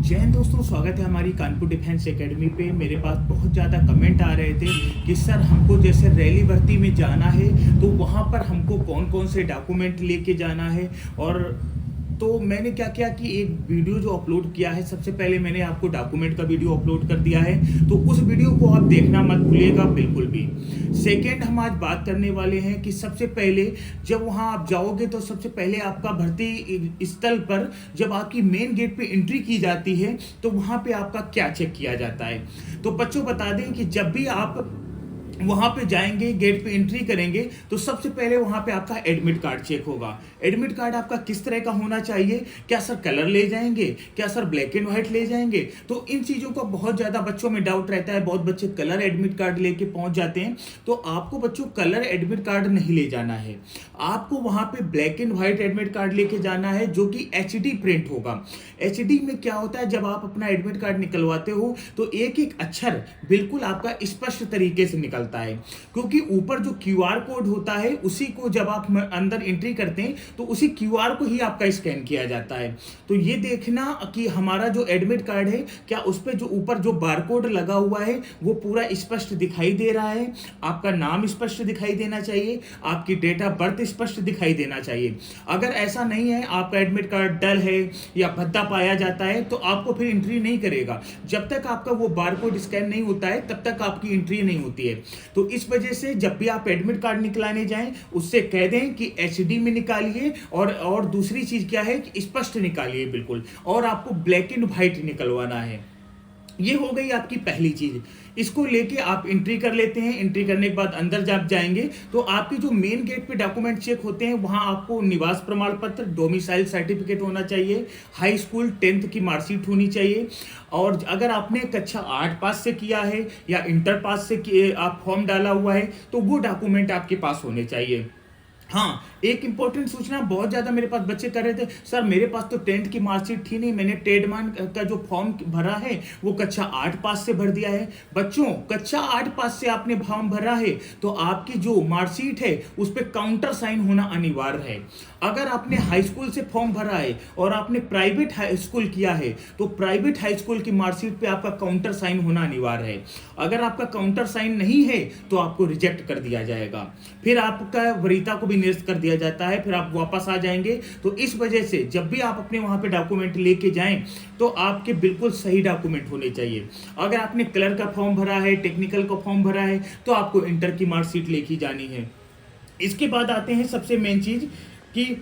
जय हिंद दोस्तों, स्वागत है हमारी कानपुर डिफेंस एकेडमी पे। मेरे पास बहुत ज़्यादा कमेंट आ रहे थे कि सर हमको जैसे रैली भर्ती में जाना है तो वहाँ पर हमको कौन कौन से डॉक्यूमेंट लेके जाना है। और तो मैंने क्या किया कि एक वीडियो जो अपलोड किया है, सबसे पहले मैंने आपको डॉक्यूमेंट का वीडियो अपलोड कर दिया है, तो उस वीडियो को आप देखना मत भूलिएगा बिल्कुल भी। सेकेंड, हम आज बात करने वाले हैं कि सबसे पहले जब वहाँ आप जाओगे तो सबसे पहले आपका भर्ती स्थल पर जब आपकी मेन गेट पे एंट्री की जाती है तो वहाँ पे आपका क्या चेक किया जाता है। तो बच्चों बता दें कि जब भी आप वहां पे जाएंगे, गेट पे एंट्री करेंगे तो सबसे पहले वहां पे आपका एडमिट कार्ड चेक होगा। एडमिट कार्ड आपका किस तरह का होना चाहिए, क्या सर कलर ले जाएंगे, क्या सर ब्लैक एंड व्हाइट ले जाएंगे। तो इन चीज़ों का बहुत ज़्यादा बच्चों में डाउट रहता है। बहुत बच्चे कलर एडमिट कार्ड लेके पहुंच जाते हैं। तो आपको बच्चों कलर एडमिट कार्ड नहीं ले जाना है, आपको वहां पे black and white admit card लेके जाना है जो कि HD प्रिंट होगा। HD में क्या होता है, जब आप अपना एडमिट कार्ड निकलवाते हो तो एक एक अक्षर बिल्कुल आपका स्पष्ट तरीके से निकलता है, क्योंकि ऊपर जो QR कोड होता है उसी को जब आप अंदर एंट्री करते हैं तो उसी QR को ही आपका स्कैन किया जाता है। तो ये देखना कि हमारा जो एडमिट कार्ड है क्या उस पर जो ऊपर जो बारकोड लगा हुआ है वो पूरा स्पष्ट दिखाई दे रहा है, आपका नाम स्पष्ट दिखाई देना चाहिए, आपकी डेट ऑफ बर्थ स्पष्ट दिखाई देना चाहिए। अगर ऐसा नहीं है, आपका एडमिट कार्ड डल है या भद्दा पाया जाता है तो आपको फिर एंट्री नहीं करेगा। जब तक आपका वो बारकोड स्कैन नहीं होता है तब तक आपकी एंट्री नहीं होती है। तो इस वजह से जब भी आप एडमिट कार्ड निकलाने जाएं उससे कह दें कि HD में निकालिए, और दूसरी चीज क्या है कि स्पष्ट निकालिए बिल्कुल, और आपको ब्लैक एंड व्हाइट निकलवाना है। ये हो गई आपकी पहली चीज। इसको लेके आप एंट्री कर लेते हैं। एंट्री करने के बाद अंदर जब जाएंगे तो आपकी जो मेन गेट पे डॉक्यूमेंट चेक होते हैं वहां आपको निवास प्रमाण पत्र, डोमिसाइल सर्टिफिकेट होना चाहिए, हाई स्कूल 10th की मार्कशीट होनी चाहिए, और अगर आपने कक्षा 8 पास से किया है या इंटर पास से आप फॉर्म डाला हुआ है तो वो डॉक्यूमेंट आपके पास होने चाहिए। हाँ, एक इंपॉर्टेंट सूचना, बहुत ज्यादा मेरे पास बच्चे कर रहे थे सर मेरे पास तो 10th की मार्कशीट थी नहीं, मैंने ट्रेडमान का जो फॉर्म भरा है वो कक्षा 8 पास से भर दिया है। बच्चों, कक्षा 8 पास से आपने फॉर्म भरा है तो आपकी जो मार्कशीट है उस पर काउंटर साइन होना अनिवार्य है। अगर आपने हाई स्कूल से फॉर्म भरा है और आपने प्राइवेट हाई स्कूल किया है तो प्राइवेट हाई स्कूल की मार्कशीट पे आपका काउंटर साइन होना अनिवार्य है। अगर आपका काउंटर साइन नहीं है तो आपको रिजेक्ट कर दिया जाएगा, फिर आपका वरीयता को भी निरस्त कर दिया जाता है, फिर आप वापस आ जाएंगे। तो इस वजह से जब भी आप अपने वहां पे डॉक्यूमेंट लेके जाएं तो आपके बिल्कुल सही डॉक्यूमेंट होने चाहिए। अगर आपने कलर का फॉर्म भरा है, टेक्निकल का फॉर्म भरा है तो आपको इंटर की मार्कशीट लेके जानी है। इसके बाद आते हैं सबसे मेन चीज कि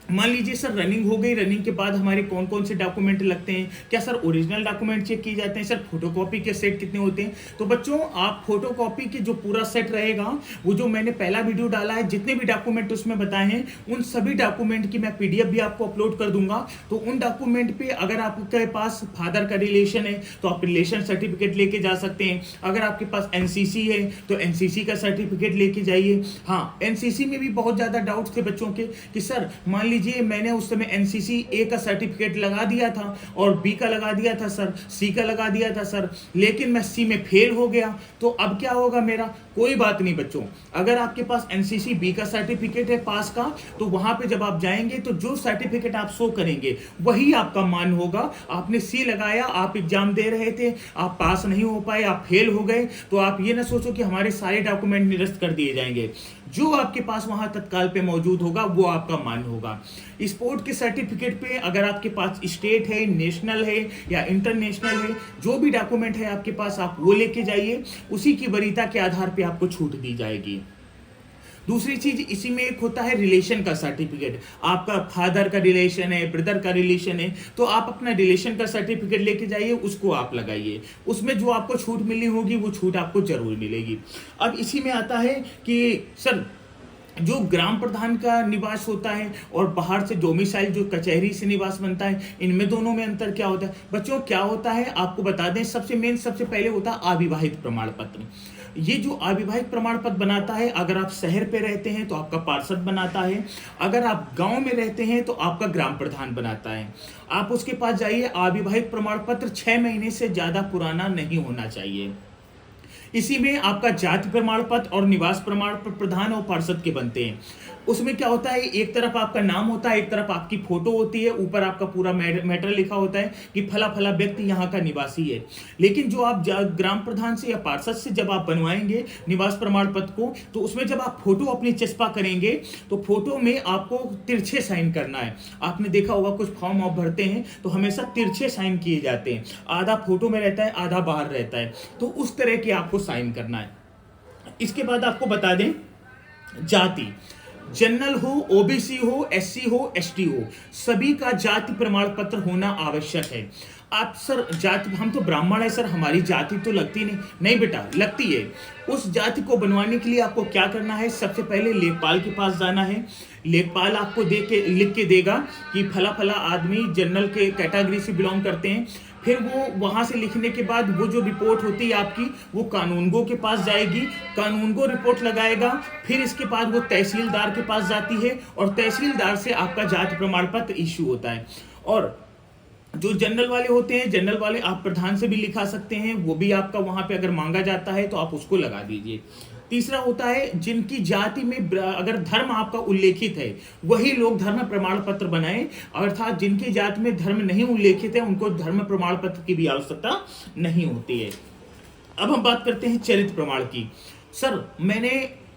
मान लीजिए सर रनिंग हो गई, रनिंग के बाद हमारे कौन कौन से डॉक्यूमेंट लगते हैं। क्या सर ओरिजिनल डॉक्यूमेंट चेक किए जाते हैं, सर फोटोकॉपी के सेट कितने होते हैं। तो बच्चों, आप फोटोकॉपी के जो पूरा सेट रहेगा वो जो मैंने पहला वीडियो डाला है, जितने भी डॉक्यूमेंट उसमें बताए हैं उन सभी डॉक्यूमेंट की मैं PDF भी आपको अपलोड कर दूंगा। तो उन डॉक्यूमेंट पे अगर आपके पास फादर का रिलेशन है तो आप रिलेशन सर्टिफिकेट लेके जा सकते हैं। अगर आपके पास NCC है तो NCC का सर्टिफिकेट लेके जाइए। हाँ, NCC में भी बहुत ज्यादा डाउट थे बच्चों के कि सर मान लीजिए मैंने उस समय NCC A का सर्टिफिकेट लगा दिया था और B का लगा दिया था सर, C का लगा दिया था सर, लेकिन मैं C में फेल हो गया तो अब क्या होगा मेरा। कोई बात नहीं बच्चों, अगर आपके पास NCC B का सर्टिफिकेट है पास का तो वहां पे जब आप जाएंगे तो जो सर्टिफिकेट आप शो करेंगे वही आपका मान होगा। आपने C लगाया, आप एग्जाम दे रहे थे, आप पास नहीं हो पाए, आप फेल हो गए, तो आप ये ना सोचो कि हमारे सारे डॉक्यूमेंट निरस्त कर दिए जाएंगे। जो आपके पास वहां तत्काल पे मौजूद होगा वो आपका मान होगा। स्पोर्ट के सर्टिफिकेट पे अगर आपके पास स्टेट है, नेशनल है या इंटरनेशनल है, जो भी डॉक्यूमेंट है आपके पास आप वो लेके जाइए, उसी की वरीयता के आधार पे आपको छूट दी जाएगी। दूसरी चीज इसी में एक होता है रिलेशन का सर्टिफिकेट। आपका फादर का रिलेशन है, ब्रदर का रिलेशन है, तो आप अपना रिलेशन का सर्टिफिकेट लेके जाइए, उसको आप लगाइए, उसमें जो आपको छूट मिलनी होगी वो छूट आपको जरूर मिलेगी। अब इसी में आता है कि सर जो ग्राम प्रधान का निवास होता है और बाहर से डोमिसाइल जो कचहरी से निवास बनता है, इनमें दोनों में अंतर क्या होता है। बच्चों, क्या होता है आपको बता दें, सबसे पहले होता है अविवाहित प्रमाण पत्र। ये जो अविवाहित प्रमाण पत्र बनाता है, अगर आप शहर पे रहते हैं तो आपका पार्षद बनाता है, अगर आप गांव में रहते हैं तो आपका ग्राम प्रधान बनाता है। आप उसके पास जाइए। अविवाहित प्रमाण पत्र 6 महीने से ज्यादा पुराना नहीं होना चाहिए। इसी में आपका जाति प्रमाण पत्र और निवास प्रमाण पत्र प्रधान और पार्षद के बनते हैं। उसमें क्या होता है, एक तरफ आपका नाम होता है, एक तरफ आपकी फोटो होती है, ऊपर आपका पूरा मैटर लिखा होता है कि फला फला व्यक्ति यहाँ का निवासी है। लेकिन जो आप ग्राम प्रधान से या पार्षद से जब आप बनवाएंगे निवास प्रमाण पत्र को, तो उसमें जब आप फोटो अपनी चस्पा करेंगे तो फोटो में आपको तिरछे साइन करना है। आपने देखा होगा कुछ फॉर्म आप भरते हैं तो हमेशा तिरछे साइन किए जाते हैं, आधा फोटो में रहता है आधा बाहर रहता है, तो उस तरह के आपको साइन करना है। इसके बाद आपको बता दें, जाति जनरल हो, ओबीसी हो, एससी हो, एसटी हो, सभी का जाति प्रमाण पत्र होना आवश्यक है। आप सर जाति, हम तो ब्राह्मण है सर, हमारी जाति तो लगती नहीं बेटा, लगती है। उस जाति को बनवाने के लिए आपको क्या करना है, सबसे पहले लेखपाल के पास जाना है। लेखपाल आपको लिख के देगा कि फला फला आदमी जनरल के कैटेगरी से बिलोंग करते हैं। फिर वो वहाँ से लिखने के बाद वो जो रिपोर्ट होती है आपकी, वो कानूनगो के पास जाएगी, कानूनगो रिपोर्ट लगाएगा। फिर इसके बाद वो तहसीलदार के पास जाती है और तहसीलदार से आपका जाति प्रमाण पत्र इश्यू होता है। और जो जनरल वाले होते हैं, जनरल वाले आप प्रधान से भी लिखा सकते हैं, वो भी आपका वहाँ पे अगर मांगा जाता है तो आप उसको लगा दीजिए। तीसरा होता है जिनकी जाति में अगर धर्म आपका उल्लेखित है वही लोग धर्म प्रमाण पत्र बनाएं, अर्थात जिनकी जाति में धर्म नहीं उल्लेखित है उनको धर्म प्रमाण पत्र की भी आवश्यकता नहीं होती है। अब हम बात करते हैं चरित्र प्रमाण की। सर मैंने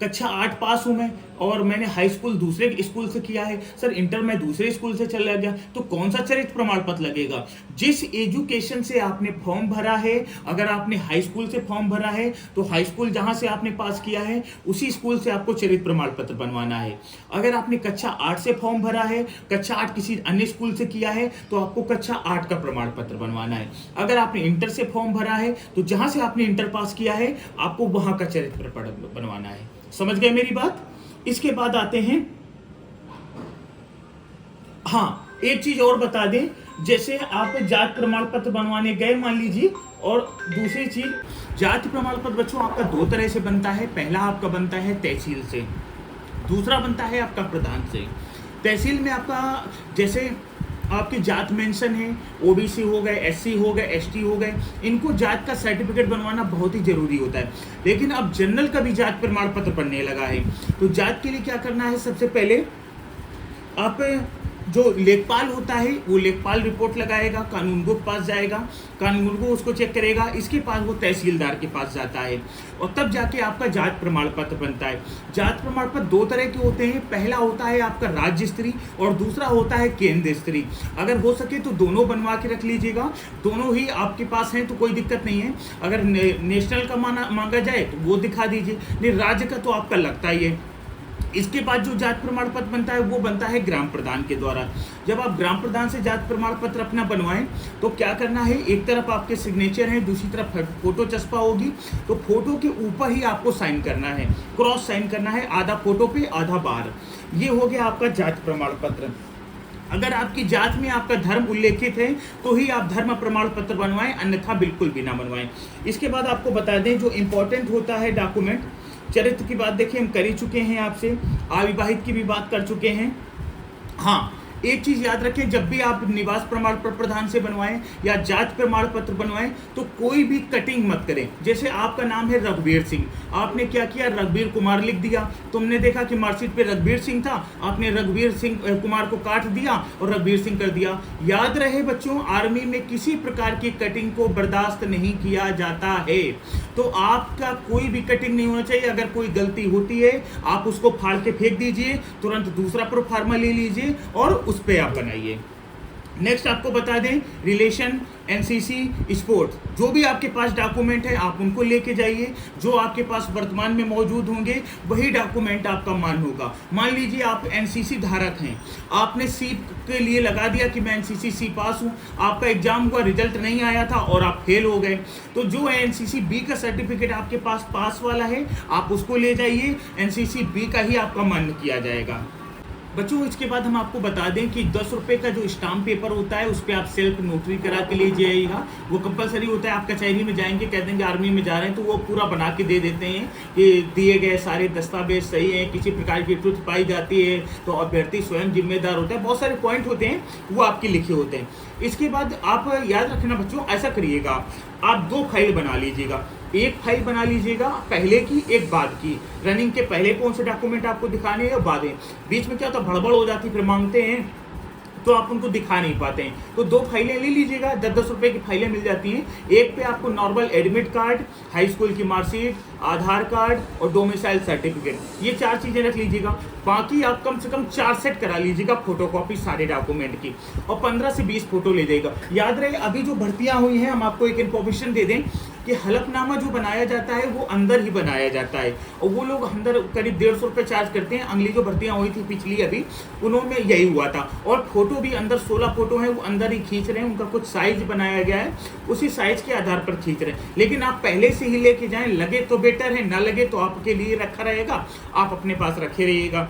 कक्षा 8 पास हूं मैं और मैंने हाई स्कूल दूसरे स्कूल से किया है, सर इंटर में दूसरे स्कूल से चला गया, तो कौन सा चरित्र प्रमाण पत्र लगेगा? जिस एजुकेशन से आपने फॉर्म भरा है, अगर आपने हाई स्कूल से फॉर्म भरा है तो हाई स्कूल जहां से आपने पास किया है उसी स्कूल से आपको चरित्र प्रमाण पत्र बनवाना है। अगर आपने कक्षा 8 से फॉर्म भरा है, कक्षा 8 किसी अन्य स्कूल से किया है तो आपको कक्षा 8 का प्रमाण पत्र बनवाना है। अगर आपने इंटर से फॉर्म भरा है तो जहां से आपने इंटर पास किया है आपको वहां का चरित्र बनवाना है। समझ गए मेरी बात? इसके बाद आते हैं, हाँ एक चीज और बता दें, जैसे आप जाति प्रमाण पत्र बनवाने गए मान लीजिए, और दूसरी चीज जाति प्रमाण पत्र बच्चों आपका 2 तरह से बनता है। पहला आपका बनता है तहसील से, दूसरा बनता है आपका प्रधान से। तहसील में आपका जैसे आपकी जात मेंशन है, ओबीसी हो गए, एससी हो गए, एसटी हो गए, इनको जात का सर्टिफिकेट बनवाना बहुत ही जरूरी होता है। लेकिन अब जनरल का भी जात प्रमाण पत्र बनने लगा है, तो जात के लिए क्या करना है, सबसे पहले आप जो लेखपाल होता है वो लेखपाल रिपोर्ट लगाएगा, कानूनगो के पास जाएगा, कानूनगो उसको चेक करेगा, इसके पास वो तहसीलदार के पास जाता है और तब जाके आपका जात प्रमाण पत्र बनता है। जात प्रमाण पत्र 2 तरह के होते हैं, पहला होता है आपका राज्य स्तरीय और दूसरा होता है केंद्र स्तरीय। अगर हो सके तो दोनों बनवा के रख लीजिएगा, दोनों ही आपके पास हैं तो कोई दिक्कत नहीं है। अगर नेशनल का मांगा जाए तो वो दिखा दीजिए, नहीं राज्य का तो आपका लगता ही है। इसके बाद जो जाति प्रमाण पत्र बनता है वो बनता है ग्राम प्रधान के द्वारा। जब आप ग्राम प्रधान से जाति प्रमाण पत्र अपना बनवाएं तो क्या करना है, एक तरफ आपके सिग्नेचर है, दूसरी तरफ फोटो चस्पा होगी, तो फोटो के ऊपर ही आपको साइन करना है, क्रॉस साइन करना है, आधा फोटो पे आधा बाहर। ये हो गया आपका जाति प्रमाण पत्र। अगर आपकी जात में आपका धर्म उल्लेखित है तो ही आप धर्म प्रमाण पत्र बनवाएं, अन्यथा बिल्कुल भी ना बनवाएं। इसके बाद आपको बता दें जो इंपॉर्टेंट होता है डॉक्यूमेंट, चरित्र की बात देखिए हम कर ही चुके हैं, आपसे अविवाहित की भी बात कर चुके हैं। हाँ एक चीज याद रखें, जब भी आप निवास प्रमाण पत्र प्रधान से बनवाएं या जाति प्रमाण पत्र बनवाएं तो कोई भी कटिंग मत करें। जैसे आपका नाम है रघुवीर सिंह, आपने क्या किया, रघुवीर कुमार लिख दिया, तुमने देखा कि मार्कशीट पे रघुवीर सिंह था, आपने रघुवीर सिंह कुमार को काट दिया और रघुवीर सिंह कर दिया। याद रहे बच्चों, आर्मी में किसी प्रकार की कटिंग को बर्दाश्त नहीं किया जाता है, तो आपका कोई भी कटिंग नहीं होना चाहिए। अगर कोई गलती होती है आप उसको फाड़ के फेंक दीजिए, तुरंत दूसरा प्रोफार्मा ले लीजिए और उस पे आप बनाइए। नेक्स्ट आपको बता दें, रिलेशन, एनसीसी, स्पोर्ट, जो भी आपके पास डॉक्यूमेंट है आप उनको लेके जाइए। जो आपके पास वर्तमान में मौजूद होंगे वही डॉक्यूमेंट आपका मान होगा। मान लीजिए आप एनसीसी धारक हैं, आपने सी के लिए लगा दिया कि मैं एनसीसी सी पास हूँ, आपका एग्जाम हुआ, रिजल्ट नहीं आया था और आप फेल हो गए, तो जो एनसीसी बी का सर्टिफिकेट आपके पास पास वाला है आप उसको ले जाइए, एनसीसी बी का ही आपका मान्य किया जाएगा। बच्चों इसके बाद हम आपको बता दें कि 10 रुपये का जो स्टाम्प पेपर होता है उस पर आप सेल्फ नोटरी करा के ले जाइएगा, वो कंपलसरी होता है। आप कचहरी में जाएंगे, कह देंगे आर्मी में जा रहे हैं, तो वो पूरा बना के दे देते हैं कि दिए गए सारे दस्तावेज सही हैं, किसी प्रकार की त्रुटि पाई जाती है तो अभ्यर्थी स्वयं जिम्मेदार होता है, बहुत सारे पॉइंट होते हैं वो आपके लिखे होते हैं। इसके बाद आप याद रखना बच्चों, ऐसा करिएगा, आप 2 फाइल बना लीजिएगा। एक फाइल बना लीजिएगा पहले की, एक बाद की। रनिंग के पहले कौन से डॉक्यूमेंट आपको दिखाने हैं और बाद में। बीच में क्या होता है, भड़बड़ हो जाती, फिर मांगते हैं तो आप उनको दिखा नहीं पाते हैं। तो 2 फाइलें ले लीजिएगा, 10-10 रुपए की फाइलें मिल जाती हैं। एक पे आपको normal admit card, high school की मार्कशीट, आधार कार्ड और डोमिसाइल सर्टिफिकेट, ये 4 चीज़ें रख लीजिएगा। बाकी आप कम से कम 4 सेट करा लीजिएगा फोटोकॉपी सारे डॉक्यूमेंट की, और 15 से 20 फोटो ले जाएगा। याद रहे, अभी जो भर्तियां हुई हैं, हम आपको एक इन्फॉर्मेशन दे दें कि हलफनामा जो बनाया जाता है वो अंदर ही बनाया जाता है, और वो लोग अंदर करीब 150 रुपये चार्ज करते हैं। अगली जो भर्तियां हुई थी पिछली अभी, उन्होंने यही हुआ था। और फोटो भी अंदर 16 फोटो हैं, वो अंदर ही खींच रहे हैं, उनका कुछ साइज बनाया गया है, उसी साइज के आधार पर खींच रहे हैं। लेकिन आप पहले से ही लेके जाएं, लगे तो बेटर है, ना लगे तो आपके लिए रखा रहेगा, आप अपने पास रखे रहिएगा।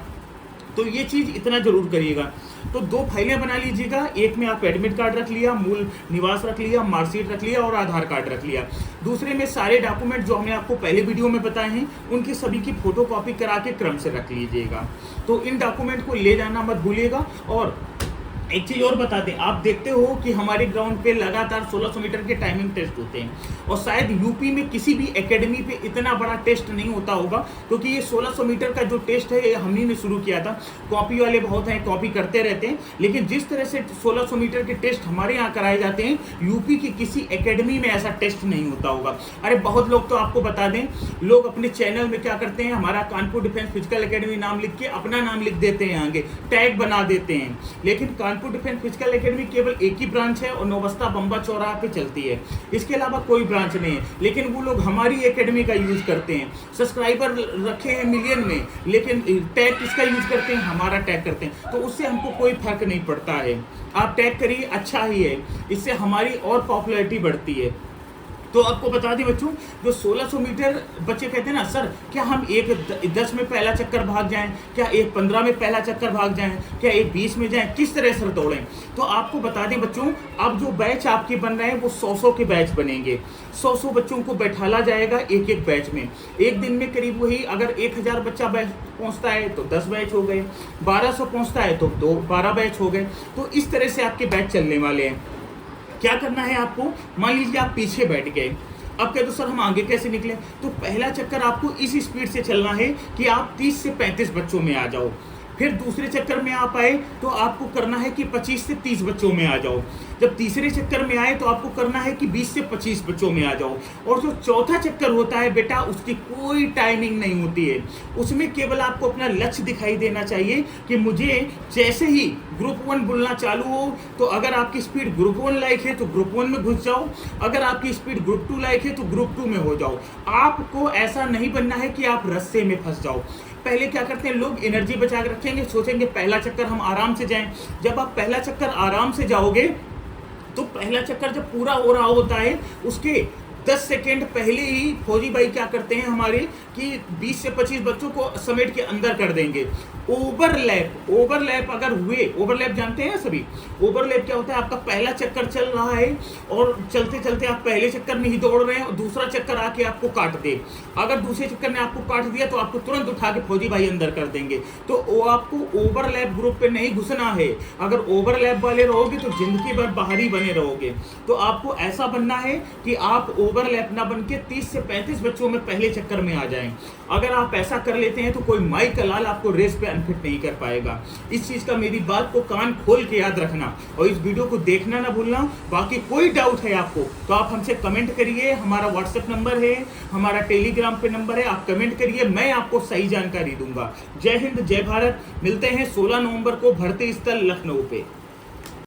तो ये चीज़ इतना जरूर करिएगा। तो 2 फाइलें बना लीजिएगा, एक में आप एडमिट कार्ड रख लिया, मूल निवास रख लिया, मार्कशीट रख लिया और आधार कार्ड रख लिया। दूसरे में सारे डॉक्यूमेंट जो हमने आपको पहले वीडियो में बताए हैं, उनकी सभी की फोटोकॉपी करा के क्रम से रख लीजिएगा। तो इन डॉक्यूमेंट को ले जाना मत भूलिएगा। और एक चीज़ और बता दें, आप देखते हो कि हमारे ग्राउंड पे लगातार 1600 मीटर के टाइमिंग टेस्ट होते हैं, और शायद यूपी में किसी भी एकेडमी पे इतना बड़ा टेस्ट नहीं होता होगा, क्योंकि ये 1600 मीटर का जो टेस्ट है ये हमने ने शुरू किया था। कॉपी वाले बहुत हैं, कॉपी करते रहते हैं, लेकिन जिस तरह से 1600 मीटर के टेस्ट हमारे यहाँ कराए जाते हैं, यूपी की किसी एकेडमी में ऐसा टेस्ट नहीं होता होगा। अरे बहुत लोग, तो आपको बता दें, लोग अपने चैनल में क्या करते हैं, हमारा कानपुर डिफेंस फिजिकल एकेडमी नाम लिख के अपना नाम लिख देते हैं, आगे टैग बना देते हैं। लेकिन कानपुर डिफेंस फिजिकल एकेडमी केवल एक ही ब्रांच है और नौबस्ता बम्बा चौराहा पे चलती है, इसके अलावा कोई ब्रांच नहीं है। लेकिन वो लोग हमारी एकेडमी का यूज करते हैं, सब्सक्राइबर रखे हैं मिलियन में, लेकिन टैग किसका यूज करते हैं, हमारा टैग करते हैं। तो उससे हमको कोई फर्क नहीं पड़ता है, आप टैग करिए, अच्छा ही है, इससे हमारी और पॉपुलैरिटी बढ़ती है। तो आपको बता दें बच्चों, जो 1600 मीटर बच्चे कहते हैं ना, सर क्या हम एक 10 में पहला चक्कर भाग जाएं, क्या एक 15 में पहला चक्कर भाग जाएं, क्या एक 20 में जाएं, किस तरह से दौड़ें। तो आपको बता दें बच्चों, अब जो बैच आपके बन रहे हैं वो 100-100 के बैच बनेंगे। 100-100 बच्चों को बैठाला जाएगा एक एक बैच में। एक दिन में करीब वही, अगर 1000 बच्चा बैच पहुंचता है तो 10 बैच हो गए, 1200 पहुंचता है तो 12 बैच हो गए। तो इस तरह से आपके बैच चलने वाले हैं। क्या करना है आपको, मान लीजिए आप पीछे बैठ गए, अब कहते हो सर हम आगे कैसे निकले। तो पहला चक्कर आपको इस स्पीड से चलना है कि आप 30 से 35 बच्चों में आ जाओ। फिर दूसरे चक्कर में आप आए तो आपको करना है कि 25 से 30 बच्चों में आ जाओ। जब तीसरे चक्कर में आए तो आपको करना है कि 20 से 25 बच्चों में आ जाओ। और जो चौथा चक्कर होता है बेटा, उसकी कोई टाइमिंग नहीं होती है, उसमें केवल आपको अपना लक्ष्य दिखाई देना चाहिए कि मुझे जैसे ही ग्रुप 1 बुलना चालू हो, तो अगर आपकी स्पीड ग्रुप 1 लाइक है तो ग्रुप 1 में घुस जाओ, अगर आपकी स्पीड ग्रुप 2 लाइक है तो ग्रुप 2 में हो जाओ। आपको ऐसा नहीं बनना है कि आप रस्से में फंस जाओ। पहले क्या करते हैं लोग, एनर्जी बचा के रखेंगे, सोचेंगे पहला चक्कर हम आराम से जाएं। जब आप पहला चक्कर आराम से जाओगे तो पहला चक्कर जब पूरा हो रहा होता है, उसके 10 सेकेंड पहले ही फौजी भाई क्या करते हैं हमारे, कि 20 से 25 बच्चों को समेट के अंदर कर देंगे। ओवरलैप अगर हुए, ओवरलैप जानते हैं सभी, ओवरलैप क्या होता है, आपका पहला चक्कर चल रहा है और चलते चलते आप पहले चक्कर में ही दौड़ रहे हैं और दूसरा चक्कर आके आपको काट दे। अगर दूसरे चक्कर ने आपको काट दिया तो आपको तुरंत उठा के फौजी भाई अंदर कर देंगे। तो वो आपको ओवरलैप ग्रुप पे नहीं घुसना है। अगर ओवरलैप वाले रहोगे तो जिंदगी भर बाहर ही बने रहोगे। तो आपको ऐसा बनना है कि आप ओवरलैप ना बन के 30 से 35 बच्चों में पहले चक्कर में आ जाएं। अगर आप ऐसा कर लेते हैं तो कोई माई का लाल आपको रेस पे अनफिट नहीं कर पाएगा। इस चीज का मेरी बात को कान खोल के याद रखना और इस वीडियो को देखना ना भूलना। बाकी कोई डाउट है आपको तो आप हमसे कमेंट करिए, हमारा व्हाट्सएप नंबर है, हमारा टेलीग्राम पे नंबर है, आप कमेंट करिए, मैं आपको सही जानकारी दूंगा। जय हिंद, जय भारत। मिलते हैं 16 नवंबर को भर्ती स्थल लखनऊ पे।